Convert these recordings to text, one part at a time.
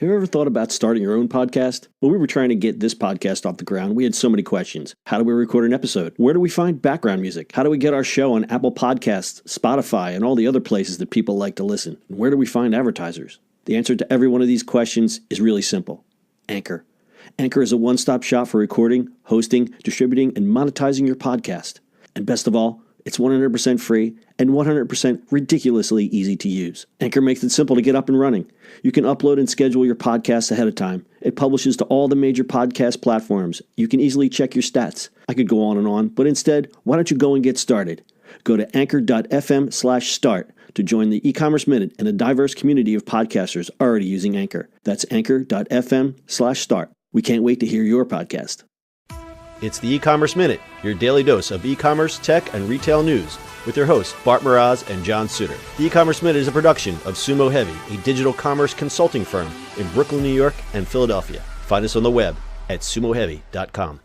Have you ever thought about starting your own podcast? When we were trying to get this podcast off the ground, we had so many questions. How do we record an episode? Where do we find background music? How do we get our show on Apple Podcasts, Spotify, and all the other places that people like to listen? And where do we find advertisers? The answer to every one of these questions is really simple. Anchor. Anchor is a one-stop shop for recording, hosting, distributing, and monetizing your podcast. And best of all, it's 100% free and 100% ridiculously easy to use. Anchor makes it simple to get up and running. You can upload and schedule your podcasts ahead of time. It publishes to all the major podcast platforms. You can easily check your stats. I could go on, but instead, why don't you go and get started? Go to anchor.fm/start to join the e-commerce minute and a diverse community of podcasters already using Anchor. That's anchor.fm/start. We can't wait to hear your podcast. It's the E-commerce Minute, your daily dose of e-commerce, tech, and retail news, with your hosts Bart Mraz and John Suter. The E-commerce Minute is a production of Sumo Heavy, a digital commerce consulting firm in Brooklyn, New York, and Philadelphia. Find us on the web at sumoheavy.com.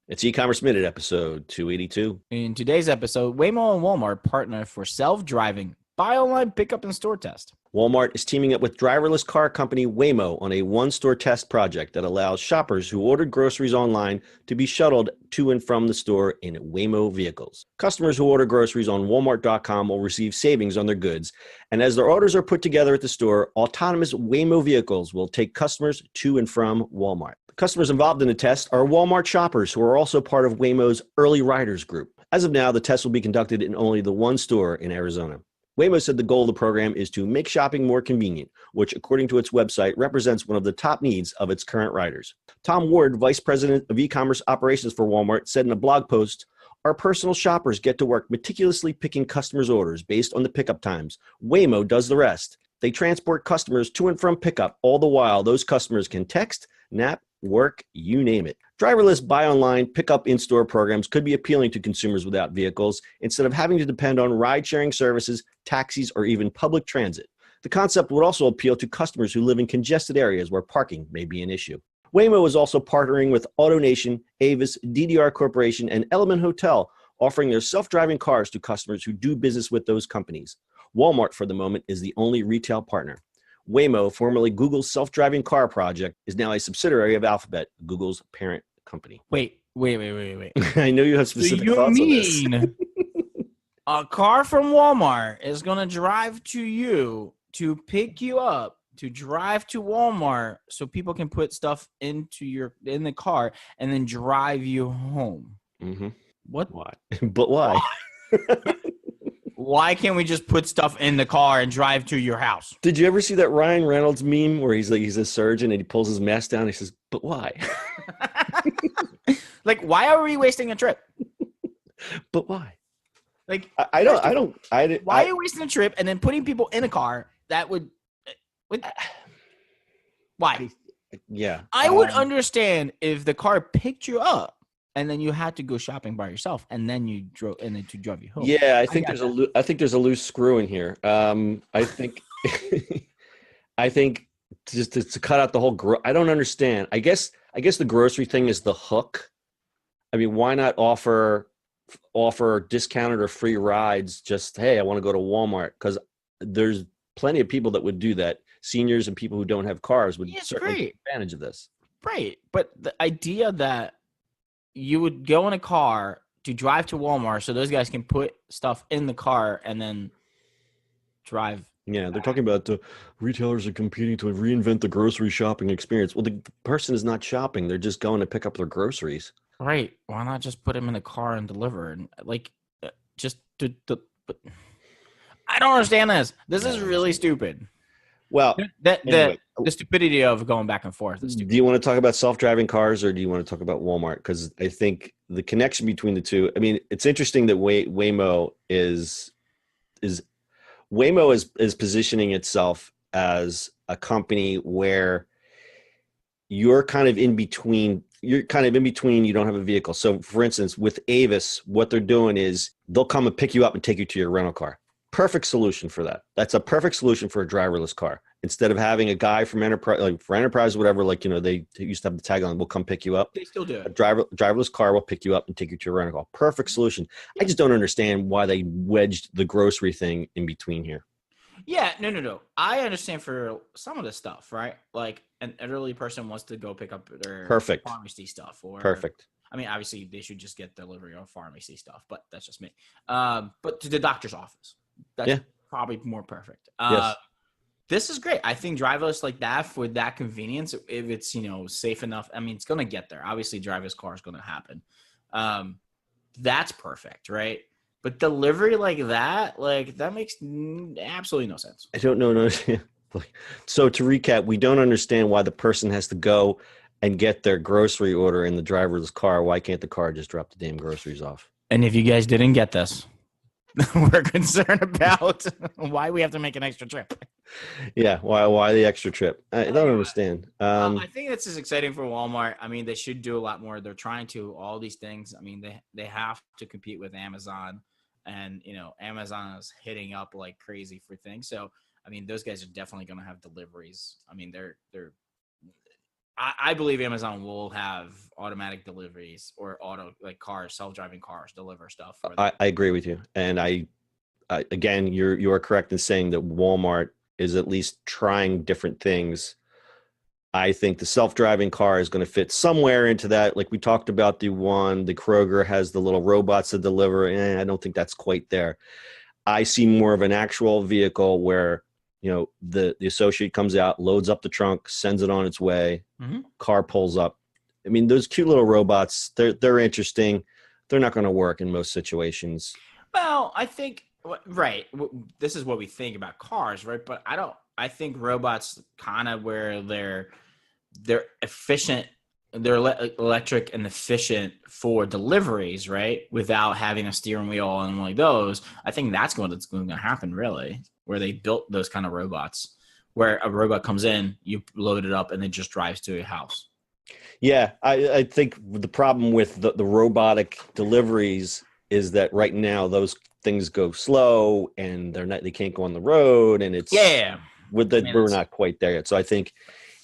It's E-commerce Minute, episode 282. In today's episode, Waymo and Walmart partner for self-driving buy online pickup and store test. Walmart is teaming up with driverless car company Waymo on a one-store test project that allows shoppers who ordered groceries online to be shuttled to and from the store in Waymo vehicles. Customers who order groceries on Walmart.com will receive savings on their goods, and as their orders are put together at the store, autonomous Waymo vehicles will take customers to and from Walmart. The customers involved in the test are Walmart shoppers who are also part of Waymo's Early Riders group. As of now, the test will be conducted in only the one store in Arizona. Waymo said the goal of the program is to make shopping more convenient, which, according to its website, represents one of the top needs of its current riders. Tom Ward, Vice President of E-commerce Operations for Walmart, said in a blog post, "Our personal shoppers get to work meticulously picking customers' orders based on the pickup times. Waymo does the rest. They transport customers to and from pickup. All the while, those customers can text, nap, work, you name it." Driverless buy online, pickup in-store programs could be appealing to consumers without vehicles instead of having to depend on ride-sharing services, taxis, or even public transit. The concept would also appeal to customers who live in congested areas where parking may be an issue. Waymo is also partnering with AutoNation, Avis, DDR Corporation, and Element Hotel, offering their self-driving cars to customers who do business with those companies. Walmart, for the moment, is the only retail partner. Waymo, formerly Google's self-driving car project, is now a subsidiary of Alphabet, Google's parent company. Wait. I know you have specific thoughts on this. So you mean a car from Walmart is going to drive to you to pick you up, to drive to Walmart so people can put stuff in the car and then drive you home? Mm-hmm. What? Why? But why? Why can't we just put stuff in the car and drive to your house? Did you ever see that Ryan Reynolds meme where he's a surgeon and he pulls his mask down and he says, "But why?" Like, why are we wasting a trip? But why? Like, Why are you wasting a trip and then putting people in a car that would why? Yeah. I would understand if the car picked you up and then you had to go shopping by yourself and then you drove to drive you home. Yeah, I think there's a loose screw in here. I think I think just to cut out the whole I don't understand. I guess the grocery thing is the hook. I mean, why not offer discounted or free rides? Just, hey, I want to go to Walmart, because there's plenty of people that would do that. Seniors and people who don't have cars would certainly take advantage of this. Right, but the idea that you would go in a car to drive to Walmart so those guys can put stuff in the car and then drive. Yeah, they're talking about the retailers are competing to reinvent the grocery shopping experience. Well, the person is not shopping; they're just going to pick up their groceries. Right? Why not just put them in a car and deliver? And but I don't understand this. This is really stupid. Well, the stupidity of going back and forth is stupid. Do you want to talk about self-driving cars, or do you want to talk about Walmart? Because I think the connection between the two. I mean, it's interesting that Waymo is positioning itself as a company where you're kind of in between. You don't have a vehicle. So, for instance, with Avis, what they're doing is they'll come and pick you up and take you to your rental car. Perfect solution for that. That's a perfect solution for a driverless car. Instead of having a guy from Enterprise, like for Enterprise, whatever, they used to have the tagline, "We'll come pick you up." They still do. A driverless car will pick you up and take you to your rental car. Perfect solution. I just don't understand why they wedged the grocery thing in between here. Yeah, no. I understand for some of the stuff, right? Like an elderly person wants to go pick up their Perfect. pharmacy stuff, or Perfect. I mean, obviously they should just get delivery of pharmacy stuff, but that's just me. But to the doctor's office, that's probably more perfect. Yes. This is great. I think driverless like that for that convenience, if it's safe enough. I mean, it's gonna get there. Obviously, driverless car is gonna happen. That's perfect, right? But delivery like that makes absolutely no sense. I don't know. No. So to recap, we don't understand why the person has to go and get their grocery order in the driverless car. Why can't the car just drop the damn groceries off? And if you guys didn't get this, we're concerned about why we have to make an extra trip. Yeah, why the extra trip? I don't understand. I think this is exciting for Walmart. I mean, they should do a lot more. They're trying to all these things. I mean, they have to compete with Amazon, and Amazon is hitting up like crazy for things. So I mean, those guys are definitely going to have deliveries. I mean, I believe Amazon will have automatic deliveries or cars, self-driving cars deliver stuff. I agree with you, and I again, you are correct in saying that Walmart is at least trying different things. I think the self-driving car is going to fit somewhere into that. Like we talked about, the Kroger has the little robots to deliver, and I don't think that's quite there. I see more of an actual vehicle where the associate comes out, loads up the trunk, sends it on its way, car pulls up. I mean, those cute little robots, they're interesting. They're not going to work in most situations. Well, I think, right, this is what we think about cars, right? But I think robots kind of where they're efficient, they're electric and efficient for deliveries, right? Without having a steering wheel and one of those. I think that's what's going to happen, really, where they built those kind of robots, where a robot comes in, you load it up, and it just drives to a house. Yeah, I think the problem with the robotic deliveries is that right now those things go slow and they can't go on the road, and it's we're not quite there yet. So I think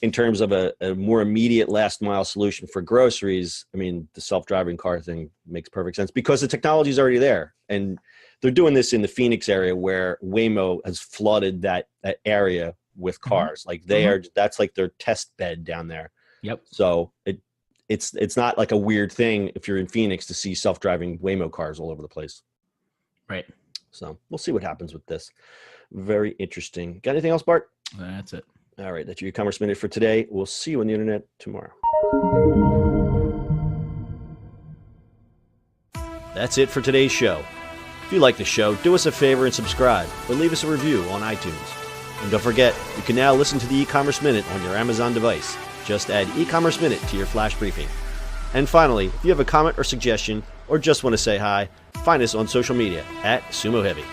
in terms of a more immediate last mile solution for groceries, I mean, the self-driving car thing makes perfect sense because the technology is already there, and they're doing this in the Phoenix area where Waymo has flooded that area with cars. Like that's like their test bed down there. Yep. So it's not like a weird thing if you're in Phoenix to see self-driving Waymo cars all over the place. Right. So we'll see what happens with this. Very interesting. Got anything else, Bart? That's it. All right. That's your e-commerce minute for today. We'll see you on the internet tomorrow. That's it for today's show. If you like the show, do us a favor and subscribe or leave us a review on iTunes. And don't forget, you can now listen to the e-commerce minute on your Amazon device. Just add e-commerce minute to your flash briefing. And finally, if you have a comment or suggestion or just want to say hi, find us on social media @Sumo Heavy.